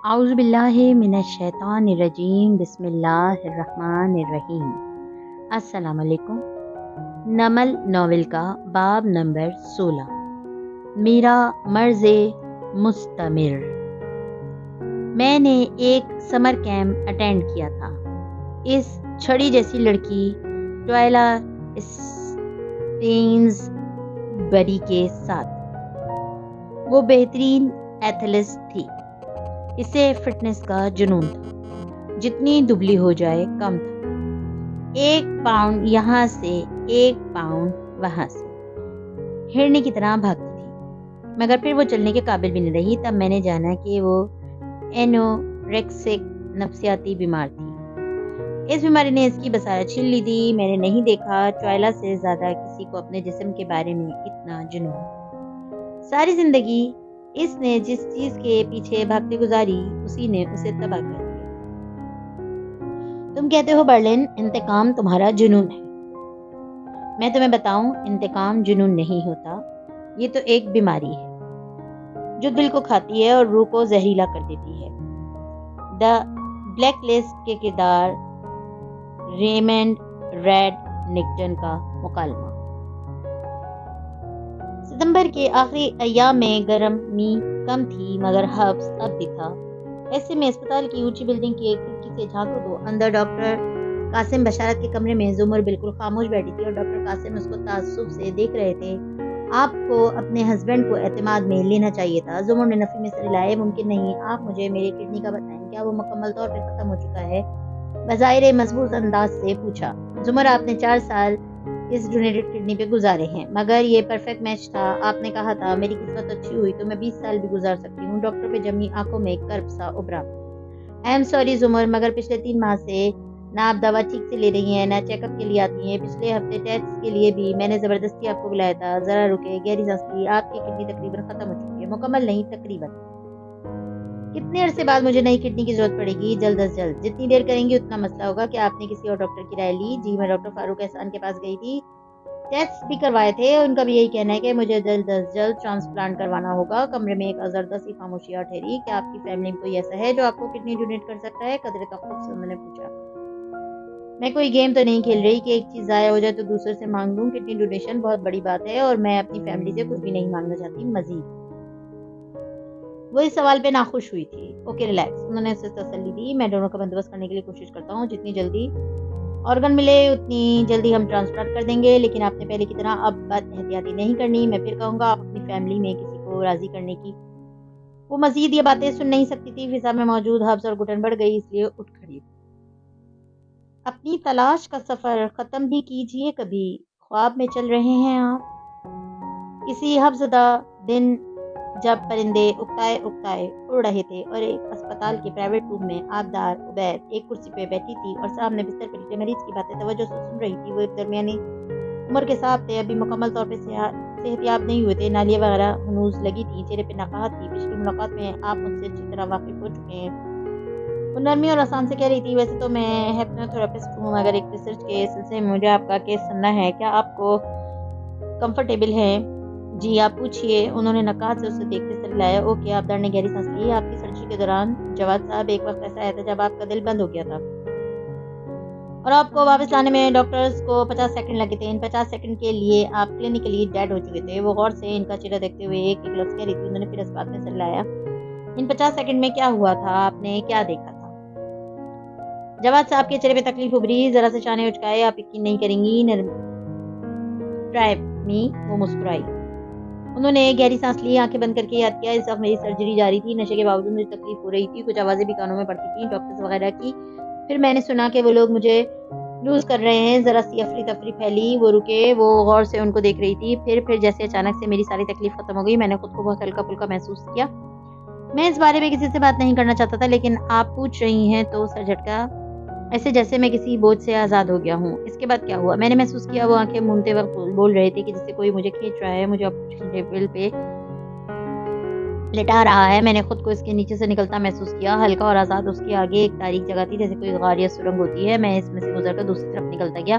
اعوذ باللہ من الشیطان الرجیم بسم اللہ الرحمن الرحیم۔ السلام علیکم۔ نمل ناول کا باب نمبر 16، میرا مرض مستمر۔ میں نے ایک سمر کیمپ اٹینڈ کیا تھا۔ اس چھڑی جیسی لڑکی ٹوائلا اسٹینز بری کے ساتھ، وہ بہترین ایتھلیٹ تھی۔ اسے فٹنس کا جنون تھا، جتنی دبلی ہو جائے کم تھا، 1 پاؤنڈ یہاں سے 1 پاؤنڈ وہاں سے، ہرنی کی طرح بھاگتی تھی، مگر پھر وہ چلنے کے قابل بھی نہیں رہی۔ تب میں نے جانا کہ وہ اینوریکسک نفسیاتی بیمار تھی۔ اس بیماری نے اس کی بصارت چھین لی تھی۔ میں نے نہیں دیکھا ٹوائلا سے زیادہ کسی کو اپنے جسم کے بارے میں اتنا جنون۔ ساری زندگی اس نے جس چیز کے پیچھے بھاگتے گزاری، اسی نے اسے تباہ کر دیا۔ تم کہتے ہو برلن، انتقام تمہارا جنون ہے۔ میں تمہیں بتاؤں، انتقام جنون نہیں ہوتا، یہ تو ایک بیماری ہے جو دل کو کھاتی ہے اور روح کو زہریلا کر دیتی ہے۔ دا بلیک لسٹ کے کردار ریمنڈ ریڈ نکٹن کا مکالمہ۔ ستمبر کے آخری ایام میں گرمی کم تھی، مگر ہبس اب بھی تھا۔ ایسے میں اسپتال کی اونچی بلڈنگ کی ایک کھڑکی سے جھانکو تو اندر ڈاکٹر قاسم بشارت کے کمرے میں زمر بالکل خاموش بیٹھی تھی، اور ڈاکٹر قاسم اس کو تعصب سے دیکھ رہے تھے۔ آپ کو اپنے ہسبینڈ کو اعتماد میں لینا چاہیے تھا۔ زمر نے نفی میں سر ہلائے۔ ممکن نہیں، آپ مجھے میری کڈنی کا بتائیں، کیا وہ مکمل طور پر ختم ہو چکا ہے؟ بظاہر مضبوط انداز سے پوچھا۔ زمر، آپ نے 4 سال اس ڈونیٹڈ کڈنی پہ گزارے ہیں، مگر یہ پرفیکٹ میچ تھا۔ آپ نے کہا تھا میری قسمت اچھی ہوئی تو میں 20 سال بھی گزار سکتی ہوں۔ ڈاکٹر پہ جمی آنکھوں میں کرب سا ابھرا۔ آئی ایم سوری زمر، مگر پچھلے 3 ماہ سے نہ آپ دوا ٹھیک سے لے رہی ہیں، نہ چیک اپ کے لیے آتی ہیں۔ پچھلے ہفتے ٹیسٹ کے لیے بھی میں نے زبردستی آپ کو بلایا تھا۔ ذرا رکے، گہری سانس لی۔ آپ کی کڈنی تقریباً ختم ہو چکی ہے، مکمل نہیں، تقریباً۔ کتنے عرصے بعد مجھے نئی کڈنی کی ضرورت پڑے گی؟ جلد از جلد، جتنی دیر کریں گی اتنا مسئلہ ہوگا۔ کیا آپ نے کسی اور ڈاکٹر کی رائے لی؟ جی، میں ڈاکٹر فاروق احسان کے پاس گئی تھی، ٹیسٹ بھی کروائے تھے۔ ان کا بھی یہی کہنا ہے کہ مجھے جلد از جلد ٹرانسپلانٹ کروانا ہوگا۔ کمرے میں ایک ازردہ سی خاموشی آ ٹھہری۔ کیا آپ کی فیملی میں کوئی ایسا ہے جو آپ کو کڈنی ڈونیٹ کر سکتا ہے؟ قدرے توقف سے انہوں نے پوچھا۔ میں کوئی گیم تو نہیں کھیل رہی کہ ایک چیز ضائع ہو جائے تو دوسرے سے مانگ لوں۔ کڈنی ڈونیشن بہت بڑی بات ہے، اور میں اپنی فیملی سے کچھ بھی نہیں مانگنا چاہتی مزید۔ وہ اس سوال پہ ناخوش ہوئی تھی۔ اوکے ریلیکس، انہوں نے اسے تسلی دی۔ میں دونوں کا بندوبست کرنے کے لیے کوشش کرتا ہوں، جتنی جلدی آرگن ملے اتنی جلدی ہم ٹرانسپلانٹ کر دیں گے، لیکن آپ نے پہلے کی طرح اب بد احتیاطی نہیں کرنی۔ میں پھر کہوں گا آپ اپنی فیملی میں کسی کو راضی کرنے کی۔ وہ مزید یہ باتیں سن نہیں سکتی تھی۔ فضا میں موجود ہبس اور گھٹن بڑھ گئی، اس لیے اٹھ کھڑی۔ اپنی تلاش کا سفر ختم بھی کیجیے کبھی۔ خواب میں چل رہے ہیں آپ؟ کسی حفظدہ دن جب پرندے اکتائے اکتائے اڑ رہے تھے اور ایک اسپتال کے پرائیویٹ روم میں آبدار عبید ایک کرسی پہ بیٹھی تھی اور سامنے بستر پہ لیٹے مریض کی باتیں توجہ سے سن رہی تھی۔ وہ ایک درمیانی عمر کے صاحب تھے، ابھی مکمل طور پہ صحت یاب نہیں ہوئے تھے، نالیاں وغیرہ ہنوز لگی تھیں، چہرے پہ نقاہت تھی۔ پچھلی ملاقات میں آپ مجھ سے اچھی طرح واقف ہو چکے ہیں، وہ نرمی اور آسان سے کہہ رہی تھی۔ ویسے تو میں ہیپنوتھراپسٹ ہوں، مگر ایک ریسرچ کے سلسلے میں مجھے آپ کا کیس سننا ہے۔ کیا آپ کو کمفرٹیبل ہے؟ جی، آپ پوچھئے، انہوں نے نقاہت سے اسے دیکھتے سر ہلایا۔ اوکے، آبدار نے گہری سانس لی۔ آپ کی سرجری کے دوران جواد صاحب، ایک وقت ایسا آیا تھا جب آپ کا دل بند ہو گیا تھا اور آپ کو واپس لانے میں ڈاکٹرز کو 50 سیکنڈ لگے تھے۔ ان 50 سیکنڈ کے لیے آپ کلینکلی ڈیڈ ہو چکے تھے۔ وہ غور سے ان کا چہرہ دیکھتے ہوئے ایک ایک لفظ کہہ رہی تھی۔ انہوں نے پھر اس بات میں سر ہلایا۔ ان 50 سیکنڈ میں کیا ہوا تھا؟ آپ نے کیا دیکھا تھا؟ جواد صاحب کے چہرے پہ تکلیف ابھری، ذرا سے شانے اچکائے۔ آپ یقین نہیں کریں گی، ٹرائی می، وہ مسکرائی۔ انہوں نے گہری سانس لی، آنکھیں بند کر کے یاد کیا، اس وقت میری سرجری جاری تھی، نشے کے باوجود مجھے تکلیف ہو رہی تھی، کچھ آوازیں بھی کانوں میں پڑتی تھیں، ڈاکٹرز وغیرہ کی۔ پھر میں نے سنا کہ وہ لوگ مجھے لوز کر رہے ہیں۔ ذرا سی افری تفری پھیلی۔ وہ رکے، وہ غور سے ان کو دیکھ رہی تھی۔ پھر جیسے اچانک سے میری ساری تکلیف ختم ہو گئی، میں نے خود کو بہت ہلکا پھلکا محسوس کیا۔ میں اس بارے میں کسی سے بات نہیں کرنا چاہتا تھا، لیکن آپ پوچھ رہی ہیں تو سر جھٹکا، ایسے جیسے میں کسی بوجھ سے آزاد ہو گیا ہوں۔ اس کے بعد کیا ہوا؟ میں نے محسوس کیا وہ آنکھیں مونتے وقت بول رہے تھے کہ جسے کوئی مجھے کھینچ رہا ہے، مجھے آپریشن ٹیبل پہ لٹا رہا ہے۔ میں نے خود کو اس کے نیچے سے نکلتا محسوس کیا، ہلکا اور آزاد۔ اس کے آگے ایک تاریک جگہ تھی، جیسے کوئی غار یا سرنگ ہوتی ہے۔ میں اس میں سے گزر کر دوسری طرف نکلتا گیا۔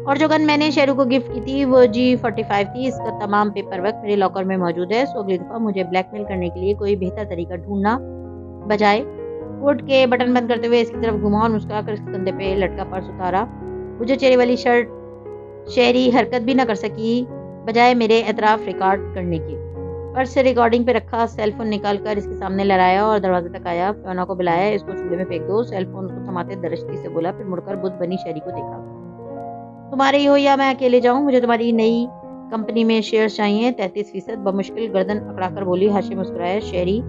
اور جو گن میں نے شیرو کو گفٹ کی تھی وہ G45 تھی. اس کا تمام پیپر ورک میرے لاکر میں موجود ہے. سو اگلی دفعہ مجھے بلیک میل کرنے کے لیے کوئی بہتر طریقہ ڈھونڈنا بجائے کوٹ کے بٹن بند کرتے ہوئے اس کی طرف گھما اور مسکرا کر اس کے کندھے پہ لٹکا پرس اتارا. مجھے چہرے والی شرٹ شہری حرکت بھی نہ کر سکی بجائے میرے اطراف ریکارڈ کرنے کی. پرس سے ریکارڈنگ پہ رکھا سیل فون نکال کر اس کے سامنے لہرایا اور دروازے تک آیا. فیونا کو بلایا, اس کو چولہے میں پھینک دو. سیل فون اس کو تھماتے درشتی سے بولا, پھر مڑ کر بدھ بنی شہری کو دیکھا. تمہارے ہی ہو یا میں اکیلے جاؤں؟ مجھے تمہاری نئی کمپنی میں شیئرز چاہیے. 33%. بمشکل گردن اکڑا کر بولی. ہاشم مسکرایا. شہری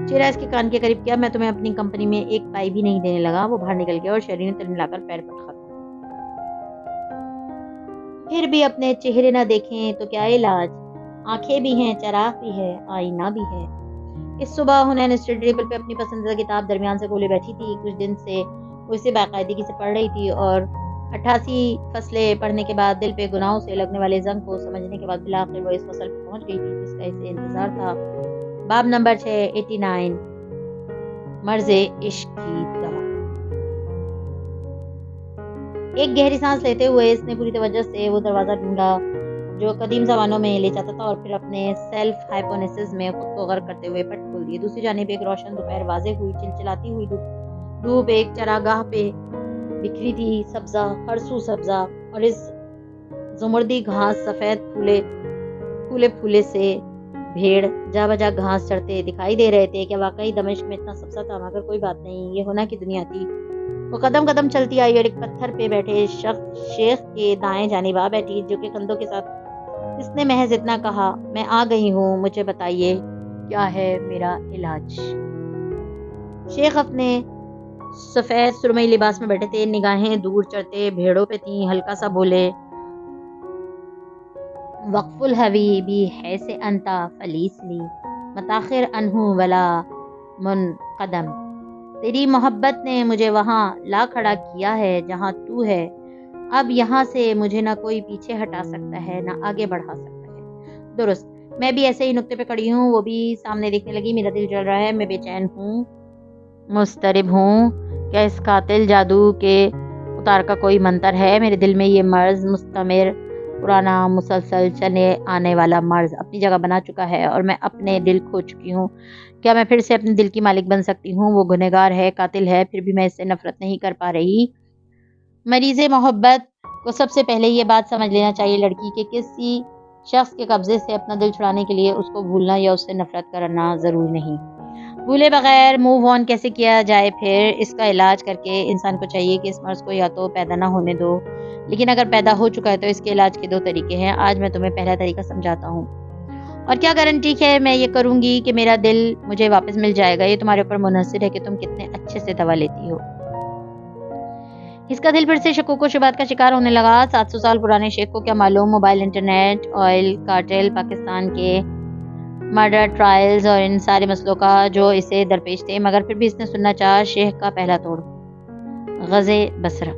چہرہ اس کے کان کے قریب کیا. میں تمہیں اپنی کمپنی میں ایک پائی بھی نہیں دینے لگا. وہ باہر نکل گیا اور شہری نے تل ملا کر پیر پٹخا. پھر بھی اپنے چہرے نہ دیکھیں تو کیا علاج. آنکھیں بھی ہیں, چراغ بھی ہے, آئینہ بھی ہے. اس صبح حنین اسٹڈی ٹیبل پہ اپنی پسندیدہ کتاب درمیان سے کھولے بیٹھی تھی. کچھ دن سے وہ اسے باقاعدگی سے پڑھ رہی تھی اور 88 فصلیں پڑھنے کے بعد دل پہ گناہوں سے لگنے والے زنگ کو سمجھنے کے بعد بالآخر وہ اس فصل پہ پہنچ گئی تھی جس کا اسے انتظار تھا. باب نمبر 689 مرض عشق کی دوا. ایک گہری سانس لیتے ہوئے اس نے پوری توجہ سے وہ دروازہ ڈھونڈا جو قدیم زمانوں میں لے جاتا تھا اور پھر اپنے سیلف ہائپونیسس میں خود کو غرق کرتے ہوئے پٹ کھول دیے. دوسری جانب ایک روشن دوپہر واضح ہوئی. چلچلاتی ہوئی دھوپ ایک چراگاہ پہ بکھری تھی. سبزہ ہر سو سبزہ اور اس زمردی گھاس سفید پھولے سے بھیڑ جا بجا گھاس چڑھتے دکھائی دے رہے تھے. کیا واقعی دمشق میں اتنا سبزہ تھا؟ مگر کوئی بات نہیں, یہ ہونا کی دنیا تھی. وہ قدم قدم چلتی آئی اور ایک پتھر پہ بیٹھے شیخ کے دائیں جانب آ بیٹھی جو کہ کندھوں کے ساتھ. اس نے محض اتنا کہا, میں آ گئی ہوں, مجھے بتائیے کیا ہے میرا علاج. شیخ اپنے سفید سرمئی لباس میں بیٹھے تھے, نگاہیں دور چڑھتے بھیڑوں پہ تھیں. ہلکا سا بولے, وقف الحبیبی ہے سے انتا فلیس لی متاخر انہوں ولا منقدم. تیری محبت نے مجھے وہاں لا کھڑا کیا ہے جہاں تو ہے. اب یہاں سے مجھے نہ کوئی پیچھے ہٹا سکتا ہے نہ آگے بڑھا سکتا ہے. درست, میں بھی ایسے ہی نقطے پہ کھڑی ہوں. وہ بھی سامنے دیکھنے لگی. میرا دل جل رہا ہے, میں بے چین ہوں, مضطرب ہوں. کیا اس قاتل جادو کے اتار کا کوئی منتر ہے؟ میرے دل میں یہ مرض مستمر, پرانا, مسلسل چلے آنے والا مرض اپنی جگہ بنا چکا ہے اور میں اپنے دل کھو چکی ہوں. کیا میں پھر سے اپنے دل کی مالک بن سکتی ہوں؟ وہ گنہگار ہے, قاتل ہے, پھر بھی میں اس سے نفرت نہیں کر پا رہی. مریض محبت کو سب سے پہلے یہ بات سمجھ لینا چاہیے لڑکی کہ کسی شخص کے قبضے سے اپنا دل چھڑانے کے لیے اس کو بھولنا یا اس سے نفرت کرنا ضروری نہیں. بھولے بغیر موو آن کیسے کیا جائے؟ پھر اس کا علاج کر کے انسان کو چاہیے کہ اس مرض کو یا تو پیدا نہ ہونے دو, لیکن اگر پیدا ہو چکا ہے تو اس کے علاج کے 2 طریقے ہیں. آج میں تمہیں پہلا طریقہ سمجھاتا ہوں. اور کیا گارنٹی ہے میں یہ کروں گی کہ میرا دل مجھے واپس مل جائے گا؟ یہ تمہارے اوپر منحصر ہے کہ تم کتنے اچھے سے دوا لیتی ہو. اس کا دل پھر سے شکوک و شبہات کا شکار ہونے لگا. 700 سال پرانے شیخ کو کیا معلوم mobile, internet, oil cartel, Pakistan کے مرڈر ٹرائلز اور ان سارے مسئلوں کا جو اسے درپیش تھے. مگر پھر بھی اس نے سننا چاہا. شیخ کا پہلا توڑ, غزے بصرہ.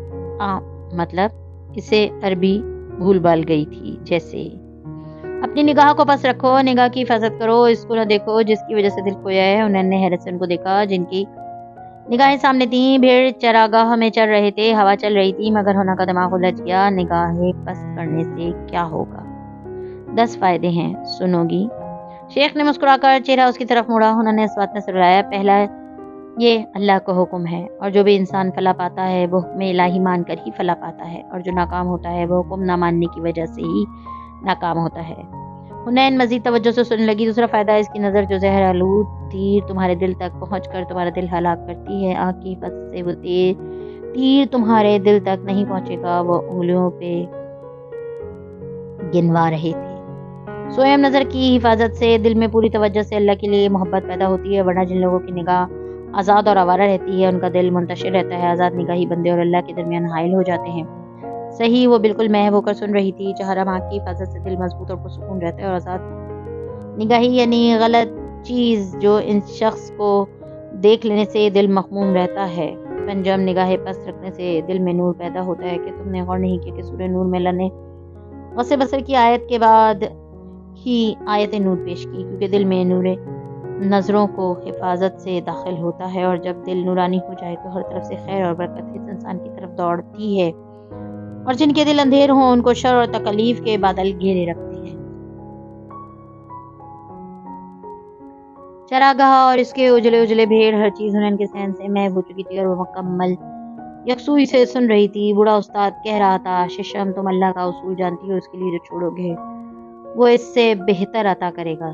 مطلب اسے عربی بھول بھال گئی تھی جیسے. اپنی نگاہ کو پس رکھو, نگاہ کی حفاظت کرو, اس کو نہ دیکھو جس کی وجہ سے دل کھویا ہے. انہوں نے حیرت سے ان کو دیکھا جن کی نگاہیں سامنے تھیں. بھیڑ چراگاہ میں چل رہے تھے, ہوا چل رہی تھی, مگر ہونا کا دماغ الجھ گیا. نگاہیں پس کرنے سے کیا ہوگا؟ 10 فائدے ہیں, سنو گی؟ شیخ نے مسکرا کر چہرہ اس کی طرف موڑا. انہوں نے اس بات میں سر ہلایا. پہلا, یہ اللہ کا حکم ہے اور جو بھی انسان فلاح پاتا ہے وہ حکم الہی مان کر ہی فلاح پاتا ہے, اور جو ناکام ہوتا ہے وہ حکم نہ ماننے کی وجہ سے ہی ناکام ہوتا ہے. حنین مزید توجہ سے سننے لگی. دوسرا فائدہ, اس کی نظر جو زہر آلود تیر تمہارے دل تک پہنچ کر تمہارا دل ہلاک کرتی ہے. آنکھ کی حفاظت سے وہ تیر تمہارے دل تک نہیں پہنچے گا. وہ انگلیوں پہ گنوا رہے تھے. سوئم نظر کی حفاظت سے دل میں پوری توجہ سے اللہ کے لیے محبت پیدا ہوتی ہے, ورنہ جن لوگوں کی نگاہ آزاد اور آوارہ رہتی ہے ان کا دل منتشر رہتا ہے. آزاد نگاہی بندے اور اللہ کے درمیان حائل ہو جاتے ہیں. صحیح, وہ بالکل محو ہو کر سن رہی تھی. چہرہ آنکھ کی حفاظت سے دل مضبوط اور پرسکون رہتا ہے, اور آزاد نگاہی یعنی غلط چیز جو ان شخص کو دیکھ لینے سے دل مخموم رہتا ہے. پنجم, نگاہیں پس رکھنے سے دل میں نور پیدا ہوتا ہے. کہ تم نے غور نہیں کیا کہ سورہ نور میں اللہ نے غصے بصر کی آیت کے بعد ہی آیت نور پیش کی, کیونکہ دل میں نور نظروں کو حفاظت سے داخل ہوتا ہے, اور جب دل نورانی ہو جائے تو ہر طرف سے خیر اور برکت اس انسان کی طرف دوڑتی ہے اور جن کے دل اندھیر ہوں ان کو شر اور تکلیف کے بادل گھیرے رکھتے ہیں۔ چراگاہ اور اس کے اجلے اجلے بھیڑ، ہر چیز ہنین کے صحن سے محو ہو چکی تھی اور وہ مکمل یکسوئی سے سن رہی تھی۔ بوڑھا استاد کہہ رہا تھا، ششم، تم اللہ کا اصول جانتی ہو، اس کے لیے جو چھوڑو گے وہ اس سے بہتر عطا کرے گا۔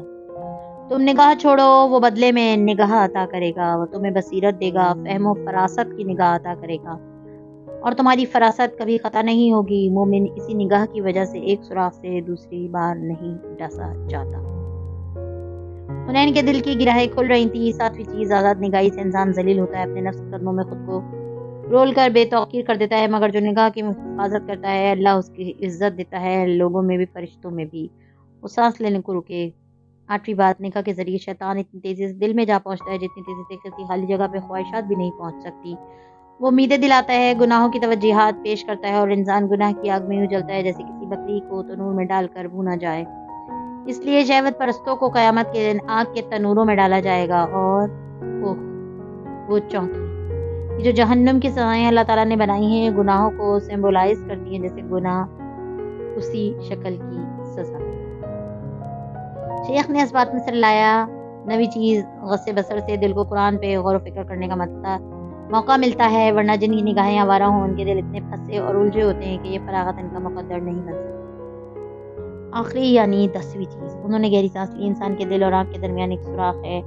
تم نگاہ چھوڑو، وہ بدلے میں نگاہ عطا کرے گا۔ وہ تمہیں بصیرت دے گا، فہم و فراست کی نگاہ عطا کرے گا، اور تمہاری فراست کبھی خطا نہیں ہوگی۔ مومن اسی نگاہ کی وجہ سے ایک سوراخ سے دوسری بار نہیں ڈسا جاتا۔ حنین کے دل کی گرہیں کھل رہی تھی۔ ساتویں چیز، آزاد نگاہی سے انسان ذلیل ہوتا ہے، اپنے نفس کے قدموں میں خود کو رول کر بے توقیر کر دیتا ہے، مگر جو نگاہ کی حفاظت کرتا ہے اللہ اس کی عزت دیتا ہے، لوگوں میں بھی فرشتوں میں بھی۔ وہ سانس لینے کو رکے۔ آٹھویں بات، نگاہ کے ذریعے شیطان اتنی تیزی سے دل میں جا پہنچتا ہے جتنی تیزی سے کسی خالی جگہ پہ خواہشات بھی نہیں پہنچ سکتی۔ وہ امیدیں دلاتا ہے، گناہوں کی توجیہات پیش کرتا ہے، اور انسان گناہ کی آگ میں یوں جلتا ہے جیسے کسی بکری کو تنور میں ڈال کر بھونا جائے۔ اس لیے شہوت پرستوں کو قیامت کے دن آگ کے تنوروں میں ڈالا جائے گا۔ اور وہ چونکی، یہ جو جہنم کی سزائیں اللہ تعالیٰ نے بنائی ہیں گناہوں کو سمبولائز کرتی ہیں، جیسے گناہ اسی شکل کی سزا۔ شیخ نے اس بات میں سر لایا، نوی چیز، غصے بصر سے دل کو قرآن پہ غور و فکر کرنے کا موقع ملتا ہے، ورنہ جن کی نگاہیں آوارہ ہوں ان کے دل اتنے پھنسے اور الجھے ہوتے ہیں کہ یہ فراغت ان کا مقدر نہیں بن سکتی۔ آخری یعنی 10ویں چیز، انہوں نے گہری سانس لی۔ انسان کے دل اور آنکھ کے درمیان ایک سوراخ ہے،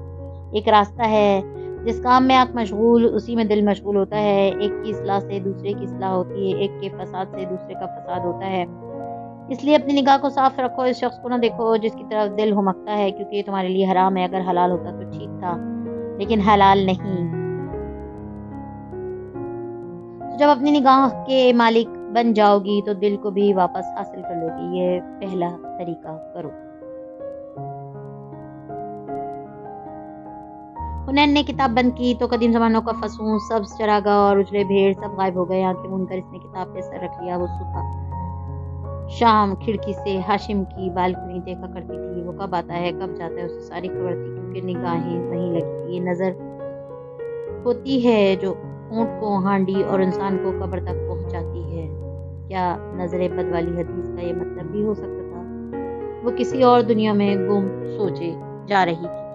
ایک راستہ ہے۔ جس کام میں آنکھ مشغول اسی میں دل مشغول ہوتا ہے۔ ایک کی اصلاح سے دوسرے کی اصلاح ہوتی ہے، ایک کے فساد سے دوسرے کا فساد ہوتا ہے۔ اس لیے اپنی نگاہ کو صاف رکھو، اس شخص کو نہ دیکھو جس کی طرف دل ہمکتا ہے، کیونکہ یہ تمہارے لیے حرام ہے۔ اگر حلال ہوتا تو ٹھیک تھا، لیکن حلال نہیں۔ تو جب اپنی نگاہ کے مالک بن جاؤ گی تو دل کو بھی واپس حاصل کر لو گی۔ یہ پہلا طریقہ کرو۔ حنین نے کتاب بند کی تو قدیم زمانوں کا فسون، سبز چراگاہ اور اجڑے بھیڑ سب غائب ہو گئے۔ آنکھیں بند کر اس نے کتاب پہ سر رکھ لیا۔ وہ صبح شام کھڑکی سے ہاشم کی بالکنی دیکھا کرتی تھی۔ وہ کب آتا ہے کب جاتا ہے اسے ساری خبر تھی، کیونکہ نگاہیں وہیں لگی تھی۔ یہ نظر ہوتی ہے جو اونٹ کو ہانڈی اور انسان کو قبر تک پہنچاتی ہے۔ کیا نظر بد والی حدیث کا یہ مطلب بھی ہو سکتا تھا؟ وہ کسی اور دنیا میں گم سوچے جا رہی تھی۔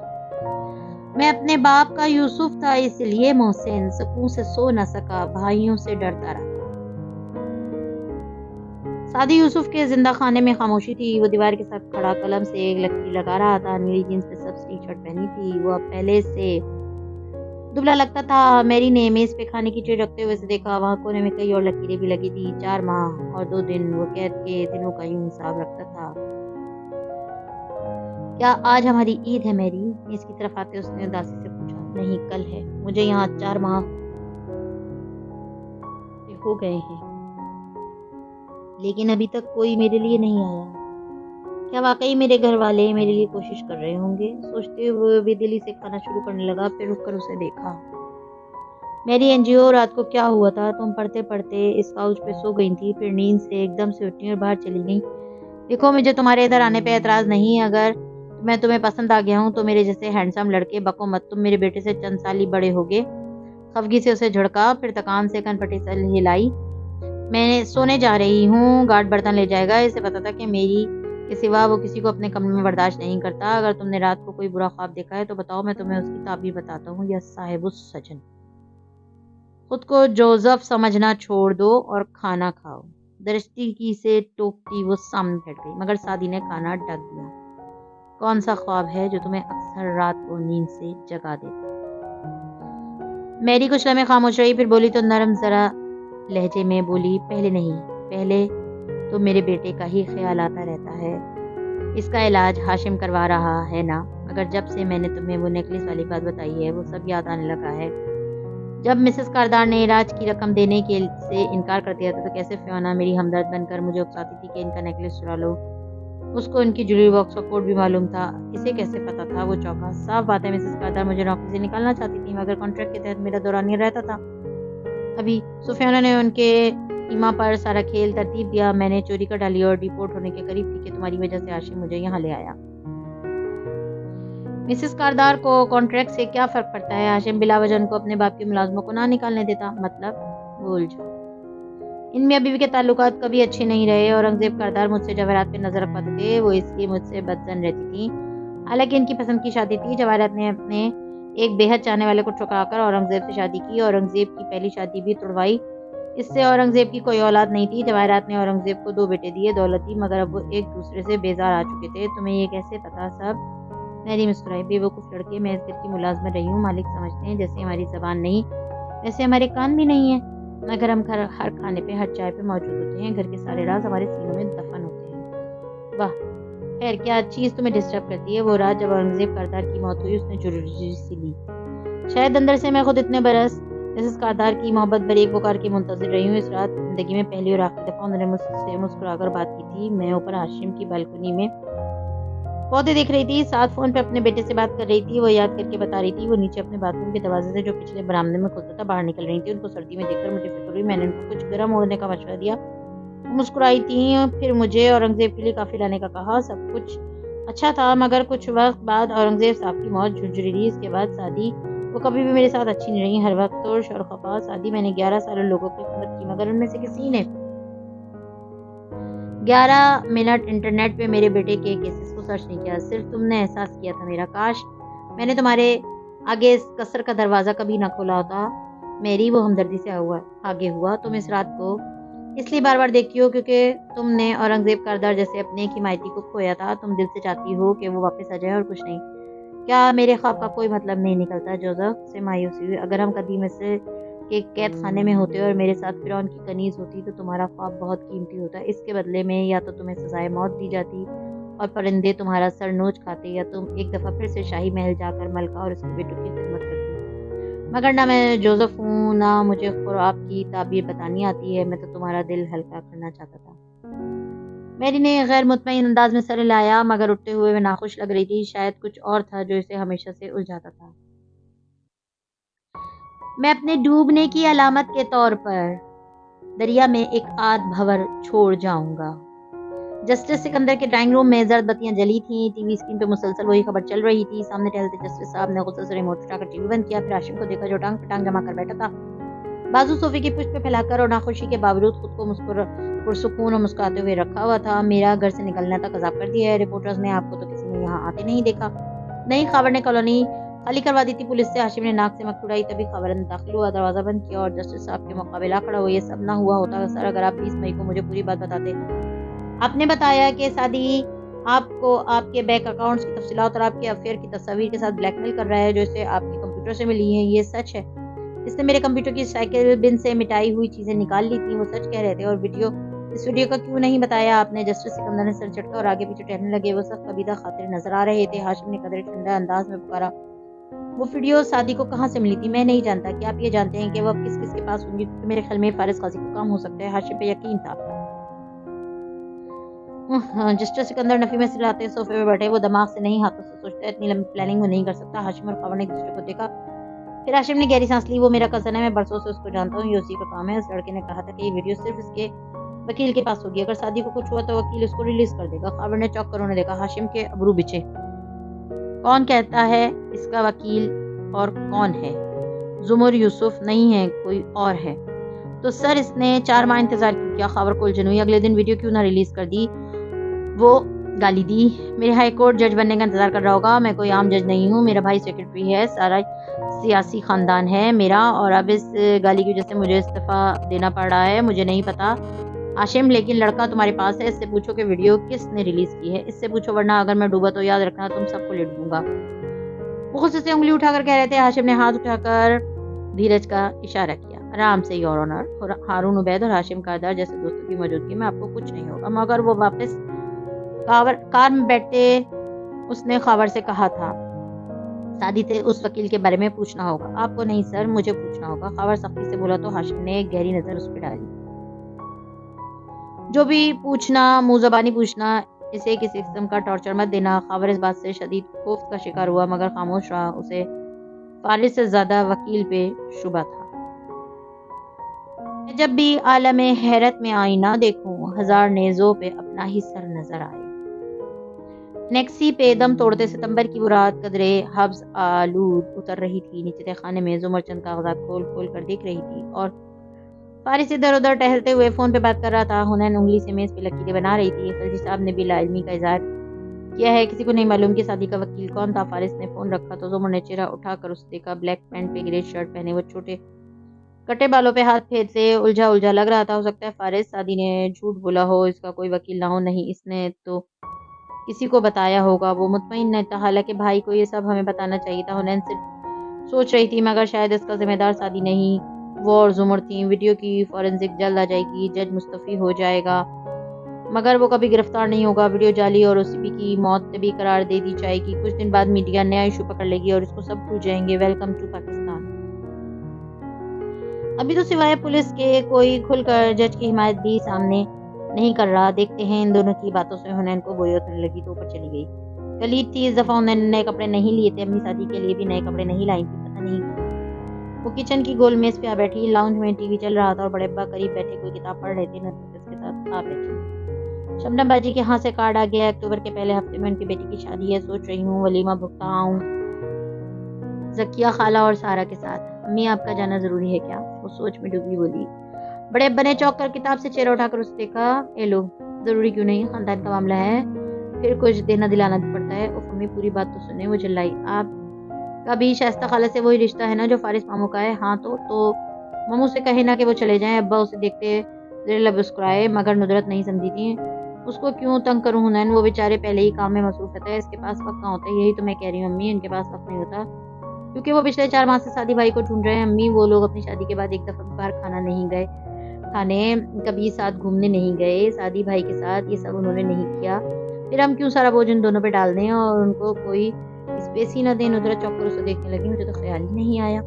میں اپنے باپ کا یوسف تھا، اس لیے محسن سکون سے سو نہ سکا، بھائیوں سے ڈرتا رہا۔ سادی یوسف کے زندہ خانے میں خاموشی تھی۔ وہ دیوار کے ساتھ کھڑا قلم سے ایک لکیر لگا رہا تھا۔ نیلی جینس پہ سبز ٹی شرٹ پہنی تھی۔ وہ اب پہلے سے دبلا لگتا تھا۔ میری نے میز پہ کھانے کی ٹرے رکھتے ہوئے سے دیکھا، وہاں کونے میں کئی اور لکیریں بھی لگی تھی۔ 4 ماہ اور 2 دن وہ قید کے دنوں کا یوں حساب رکھتا تھا۔ کیا آج ہماری عید ہے میری؟ میز کی طرف آتے اس نے اداسی سے پوچھا۔ نہیں، کل ہے۔ مجھے یہاں 4 ماہ ہو گئے ہیں، لیکن ابھی تک کوئی میرے لیے نہیں آیا۔ کیا واقعی میرے گھر والے میرے لیے کوشش کر رہے ہوں گے؟ سوچتے ہوئے بے دلی سے کھانا شروع کرنے لگا، پھر رک کر اسے دیکھا۔ میری انجیو، رات کو کیا ہوا تھا؟ تم پڑھتے پڑھتے اس کاؤچ پہ سو گئی تھی، پھر نیند سے ایک دم سے اٹھی اور باہر چلی گئی۔ دیکھو، مجھے تمہارے ادھر آنے پہ اعتراض نہیں، اگر میں تمہیں پسند آ گیا ہوں تو میرے جیسے ہینڈسم لڑکے بکو مت، تم میرے بیٹے سے چند سال ہی بڑے ہوگے۔ خفگی سے اسے جھڑکا، پھر تکان سے کن پٹی سے ہلائی۔ میں سونے جا رہی ہوں، گارڈ برتن لے جائے گا۔ اسے پتا تھا کہ میری کے سوا وہ کسی کو اپنے کمرے میں برداشت نہیں کرتا۔ اگر تم نے رات کو کوئی برا خواب دیکھا ہے تو بتاؤ، میں تمہیں اس کی تعبیر بتاتا ہوں۔ یا صاحب السجن، خود کو جوزف سمجھنا چھوڑ دو اور کھانا کھاؤ۔ درستگی سے ٹوکتی وہ سامنے بیٹھ گئی، مگر سادی نے کھانا ڈھک دیا۔ کون سا خواب ہے جو تمہیں اکثر رات کو نیند سے جگا دیتا؟ میری کچھ لمحے خاموش رہی، پھر بولی تو نرم ذرا لہجے میں بولی، پہلے نہیں، پہلے تو میرے بیٹے کا ہی خیال آتا رہتا ہے۔ اس کا علاج ہاشم کروا رہا ہے نا، مگر جب سے میں نے تمہیں وہ نیکلس والی بات بتائی ہے وہ سب یاد آنے لگا ہے۔ جب مسز کاردار نے علاج کی رقم دینے کے سے انکار کر دیا تھا تو کیسے فیونا میری ہمدرد بن کر مجھے اکساتی تھی کہ ان کا نیکلس چرا لو۔ اس کو ان کی جویلری باکس کا کوڈ بھی معلوم تھا۔ اسے کیسے پتا تھا؟ وہ چونکا۔ صاف بات ہے مسز کاردار مجھے نوکری سے نکالنا چاہتی تھی، مگر کانٹریکٹ کے تحت میرا دورانیہ رہتا تھا۔ ابھی سفیانہ نے ان کے ایما پر سارا کھیل ترتیب دیا۔ میں نے چوری کر ڈالی اور ڈیپورٹ ہونے کے قریب تھی کہ تمہاری وجہ سے ہاشم مجھے یہاں لے آیا۔ مسز کاردار کو کانٹریکٹ سے کیا فرق پڑتا ہے؟ ہاشم بلا وجہ ان کو اپنے باپ کے ملازموں کو نہ نکالنے دیتا۔ مطلب؟ وہ الجھا۔ ان میاں بیوی کے تعلقات کبھی اچھے نہیں رہے۔ اورنگزیب کردار مجھ سے جواہرات پہ نظر رکھواتے تھے، وہ اس لیے مجھ سے بدظن رہتی تھی۔ حالانکہ ان کی پسند کی شادی تھی۔ جواہرات نے اپنے ایک بے حد چاہنے والے کو ٹھکرا کر اورنگزیب سے شادی کی۔ اورنگزیب کی پہلی شادی بھی تڑوائی، اس سے اورنگزیب کی کوئی اولاد نہیں تھی۔ جواہرات نے اورنگزیب کو 2 بیٹے دیے، دولت دی، مگر اب وہ ایک دوسرے سے بیزار آ چکے تھے۔ تمہیں یہ کیسے پتا سب؟ میری مسکرائی۔ بے وقوف لڑکے، میں اس گھر کی ملازمت رہی ہوں۔ مالک سمجھتے ہیں جیسے ہماری زبان نہیں ویسے ہمارے کان بھی نہیں ہیں، مگر ہم ہر کھانے پہ، ہر چائے پہ موجود ہوتے ہیں۔ گھر کے سارے راز ہمارے سینوں میں دفن ہوتے ہیں۔ واہ، خیر کیا چیز تمہیں ڈسٹرب کرتی ہے؟ وہ رات جب اورنگزیب کردار کی موت ہوئی، اس نے ضروری سی لی۔ شاید اندر سے میں خود اتنے برس اس کردار کی محبت بریک بکار کے منتظر رہی ہوں۔ اس رات زندگی میں پہلی اور آخری دفعہ انہوں نے مجھ سے مسکرا کر بات کی تھی۔ میں اوپر ہاشم کی بالکنی میں پودے دیکھ رہی تھی، ساتھ فون پہ اپنے بیٹے سے بات کر رہی تھی۔ وہ یاد کر کے بتا رہی تھی، وہ نیچے اپنے باتھ روم کے دروازے سے جو پچھلے برآمدے میں کھلتا تھا باہر نکل رہی تھی۔ ان کو سردی میں دیکھ کر مجھے فکر ہوئی۔ میں نے ان کو کچھ گرم اوڑھنے کا مشورہ دیا، وہ مسکرائی تھیں، پھر مجھے اورنگزیب کے لیے کافی لانے کا کہا۔ سب کچھ اچھا تھا، مگر کچھ وقت بعد اورنگزیب صاحب کی موت جھنجھوڑی لی۔ اس کے بعد شادی، وہ کبھی بھی میرے ساتھ اچھی نہیں رہی، ہر وقت توڑ شور خفا۔ شادی میں نے 11 سال لوگوں کی خدمت کی، مگر ان میں سے کسی نے 11 منٹ انٹرنیٹ پہ میرے بیٹے کے کیسز کو سرچ نہیں کیا۔ صرف تم نے احساس کیا تھا میرا۔ کاش میں نے تمہارے آگے اس قصر کا دروازہ کبھی نہ کھولا ہوتا۔ میری وہ ہمدردی سے آگے ہوا۔ تم اس رات کو اس لیے بار بار دیکھتی ہو کیونکہ تم نے اورنگزیب کردار جیسے اپنے ایک حمایتی کو کھویا تھا۔ تم دل سے چاہتی ہو کہ وہ واپس آ جائے اور کچھ نہیں۔ کیا میرے خواب کا کوئی مطلب نہیں نکلتا؟ جوزف سے مایوسی ہوئی۔ اگر ہم قدیم مصر کے قید خانے میں ہوتے اور میرے ساتھ فرعون کی کنیز ہوتی تو تمہارا خواب بہت قیمتی ہوتا۔ اس کے بدلے میں یا تو تمہیں سزائے موت دی جاتی اور پرندے تمہارا سر نوچ کھاتے، یا تم ایک دفعہ پھر سے شاہی محل جا کر ملکہ اور اس کے بیٹوں کی خدمت کرتی۔ مگر نہ میں جوزف ہوں، نہ مجھے خواب کی تعبیر بتانی آتی ہے۔ میں تو تمہارا دل ہلکا کرنا چاہتا تھا۔ میری نے غیر مطمئن انداز میں سر ہلایا، مگر اٹھتے ہوئے میں ناخوش لگ رہی تھی۔ شاید کچھ اور تھا جو اسے ہمیشہ سے الجھاتا تھا۔ میں اپنے ڈوبنے کی علامت کے طور پر دریا میں ایک آدھ بھور چھوڑ جاؤں گا۔ جسٹس سکندر کے ڈرائنگ روم میں زرد بتیاں جلی تھیں، ٹی وی اسکرین پہ مسلسل وہی خبر چل رہی تھی۔ سامنے ٹہلتے جسٹس صاحب نے غصے سے ریموٹ اٹھا کر ٹی وی بند کیا، پھر ہاشم کو دیکھا جو ٹانگ پہ ٹانگ جما کر بیٹھا تھا، بازو صوفے کی پشت پہ پھیلا کر، اور ناخوشی کے باوجود خود کو پرسکون اور مسکراتے ہوئے رکھا ہوا تھا۔ میرا گھر سے نکلنا تک عذاب کر دیا ہے رپورٹرز نے، آپ کو تو کسی نے یہاں آتے نہیں دیکھا۔ نہیں، خاور نے کالونی خالی کروا دی تھی پولیس سے۔ ہاشم نے ناک سے مکھ اڑائی، تبھی خاور اندر داخل ہوا، دروازہ بند کیا اور جسٹس صاحب کے مقابلہ کھڑا ہوا۔ یہ سب نہ ہوا ہوتا سر اگر آپ 20 مئی کو مجھے پوری بات بتاتے۔ آپ نے بتایا کہ سادی آپ کو آپ کے بینک اکاؤنٹس کی تفصیلات اور آپ کے افیئر کی تصاویر کے ساتھ بلیک میل کر رہا ہے، جو اسے آپ کے کمپیوٹر سے ملی ہیں۔ یہ سچ ہے؟ اس نے میرے کمپیوٹر کی سائیکل بن سے مٹائی ہوئی چیزیں نکال لی تھیں۔ وہ سچ کہہ رہے تھے۔ اور اس ویڈیو کا کیوں نہیں بتایا آپ نے؟ جسٹس سکندر نے سر جھٹکا اور آگے پیچھے ٹہلنے لگے۔ وہ سخت قبیدہ خاطر نظر آ رہے تھے۔ ہاشم نے قدرے ٹھنڈا انداز میں پکارا، وہ ویڈیو سادی کو کہاں سے ملی تھی؟ میں نہیں جانتا۔ کیا آپ یہ جانتے ہیں کہ وہ اب کس کے پاس ہوں گی؟ کیونکہ میرے خیال میں فارس قاضی کو کام ہو سکتا ہے۔ ہاشم پہ یقین تھا۔ جسٹس سکندر نفی میں سلاتے صوفے پہ بیٹھے، وہ دماغ سے نہیں ہاتھوں سے سوچتا ہے، اتنی لمبی پلاننگ وہ نہیں کر سکتا۔ ہاشم اور خاور نے ایک دوسرے کو دیکھا، پھر ہاشم نے گہری سانس لی۔ وہ میرا کزن ہے، میں برسوں سے اس کو جانتا ہوں، یہ اسی کا کام ہے۔ اس لڑکے نے کہا تھا کہ یہ ویڈیو صرف اس کے وکیل کے پاس ہوگی، اگر شادی کو کچھ ہوا تو وکیل اس کو ریلیز کر دے گا۔ خاور نے چوک کر انہیں دیکھا، ہاشم کے ابرو بچھے۔ کون کہتا ہے اس کا وکیل اور کون ہے؟ زمر یوسف نہیں ہے، کوئی اور ہے۔ تو سر اس نے 4 ماہ انتظار کیوں کیا؟ خاور کو الجھن ہوئی۔ اگلے دن ویڈیو کیوں نہ ریلیز کر دی؟ وہ گالی دی، میرے ہائی کورٹ جج بننے کا انتظار کر رہا ہوگا۔ میں کوئی عام جج نہیں ہوں، میرا بھائی سیکرٹری ہے، سارا سیاسی خاندان ہے میرا، اور اب اس گالی کی وجہ سے مجھے استعفیٰ دینا پڑ رہا ہے۔ مجھے نہیں پتا ہاشم، لیکن لڑکا تمہارے پاس ہے، اس سے پوچھو کہ ویڈیو کس نے ریلیز کی ہے، اس سے پوچھو، ورنہ اگر میں ڈوبا تو یاد رکھنا تم سب کو لے ڈوبوں گا۔ وہ غصے سے انگلی اٹھا کر کہہ رہے تھے۔ ہاشم نے ہاتھ اٹھا کر دھیرج کا اشارہ کیا، آرام سے یور آنر، ہارون عبید اور ہاشم کردار جیسے دوستوں کی موجودگی میں آپ کو کچھ نہیں ہوگا۔ مگر وہ واپس کار میں بیٹھتے اس نے خاور سے کہا تھا، سادی سے اس وکیل کے بارے میں پوچھنا ہوگا۔ آپ کو نہیں سر، مجھے پوچھنا ہوگا، خاور سختی سے بولا تو ہاشم نے ایک گہری نظر اس پہ ڈالی۔ جو بھی پوچھنا، منہ زبانی پوچھنا، اسے کسی قسم کا ٹارچر مت دینا۔ خاور اس بات سے شدید خوف کا شکار ہوا، مگر خاموش رہا۔ اسے فارس سے زیادہ وکیل پہ شبہ تھا۔ میں جب بھی عالم حیرت میں آئینہ دیکھوں، 1000 نیزوں پہ اپنا ہی سر نظر آئے۔ نیکسی پہ دم توڑتے ستمبر کی وہ رات قدرے حبس آلود اتر رہی تھی۔ نیچے تہہ خانے میں زمر چند کاغذات کھول کھول کر دیکھ رہی تھی، اور فارس ادھر ادھر ٹہلتے ہوئے فون پہ بات کر رہا تھا. حنین انگلی سے میز پہ لکیریں بنا رہی تھی. خلجی صاحب نے بھی لا علمی کا اظہار کیا ہے. کسی کو نہیں معلوم کہ سعدی کا وکیل کون تھا. فارس نے فون رکھا تو زمر نے چہرہ اٹھا کر اسے دیکھا. بلیک پینٹ پہ گرے شرٹ پہنے وہ چھوٹے کٹے بالوں پہ ہاتھ پھیرتے الجھا لگ رہا تھا. ہو سکتا ہے فارس سعدی نے جھوٹ بولا ہو, اس کا کوئی وکیل نہ ہو. نہیں, اس نے تو کسی کو بتایا ہوگا. وہ مطمئن نہیں تھا, حالانکہ بھائی کو یہ سب ہمیں بتانا چاہیے تھا. حنین صرف سوچ رہی تھی مگر شاید اس کا ذمہ دار سعدی نہیں, وہ اور زمر تھیں. ویڈیو کی فورنزک جلد آ جائے گی, جج مستعفی ہو جائے گا مگر وہ کبھی گرفتار نہیں ہوگا. ویڈیو جعلی اور اسی کی موت طبی قرار دے دی جائے گی. کچھ دن بعد میڈیا نیا ایشو پکڑ لے گی اور اس کو سب بھول جائیں گے. Welcome to Pakistan. ابھی تو سوائے پولیس کے کوئی کھل کر جج کی حمایت بھی سامنے نہیں کر رہا. دیکھتے ہیں. ان دونوں کی باتوں سے حنین کو بوریت ہونے لگی تو اوپر چلی گئی. کلید تھی. اس دفعہ انہوں نے نئے کپڑے نہیں لیے تھے. امی شادی کے لیے بھی نئے کپڑے نہیں لائی تھی. پتہ نہیں وہ کچن کی گول میز پہ آ بیٹھی. لاؤنج میں ٹی وی چل رہا تھا اور بڑے ابا قریب بیٹھے کوئی کتاب پڑھ رہے تھے. نظر اس کے ساتھ آ بیٹھی. شبنم باجی کے ہاں سے کارڈ آ گیا. اکتوبر کے پہلے ہفتے میں ان کی بیٹی کی شادی ہے. سوچ رہی ہوں ولیمہ بھگتا آؤں زکیہ خالہ اور سارا کے ساتھ. امی آپ کا جانا ضروری ہے کیا؟ وہ سوچ میں ڈوبی بولی. بڑے ابا نے چوک کر کتاب سے چہرہ اٹھا کر اسے دیکھا. اے لو, ضروری کیوں نہیں, خاندان کا معاملہ ہے, پھر کچھ دینا دلانا بھی پڑتا ہے. امی پوری بات تو سنیں. وہ چلائی. آپ کا بھی شائستہ خالہ سے وہی رشتہ ہے نا جو فارس ماموں کا ہے؟ ہاں تو ماموں سے کہے نا کہ وہ چلے جائیں. ابا اسے دیکھتے زیر لب مسکرائے مگر ندرت نہیں سمجھی تھی. اس کو کیوں تنگ کروں حنین, وہ بیچارے پہلے ہی کام میں مصروف رہتا ہے. اس کے پاس وقت کہاں ہوتا ہے. یہی تو میں کہہ رہی ہوں امی, ان کے پاس وقت نہیں ہوتا کیونکہ وہ پچھلے 4 ماہ سے سعدی بھائی کو ڈھونڈ رہے ہیں. امی وہ لوگ اپنی شادی کے بعد ایک دفعہ بھی باہر کھانا نہیں گئے, کھانے کبھی ساتھ گھومنے نہیں گئے سعدی بھائی کے ساتھ. یہ سب انہوں نے نہیں کیا. پھر ہم کیوں سارا بوجھ ان دونوں پہ ڈال دیں اور ان کو کوئی اسپیس ہی نہ دیں. ندرت چوک کر اسے دیکھنے لگی. مجھے تو خیال ہی نہیں آیا.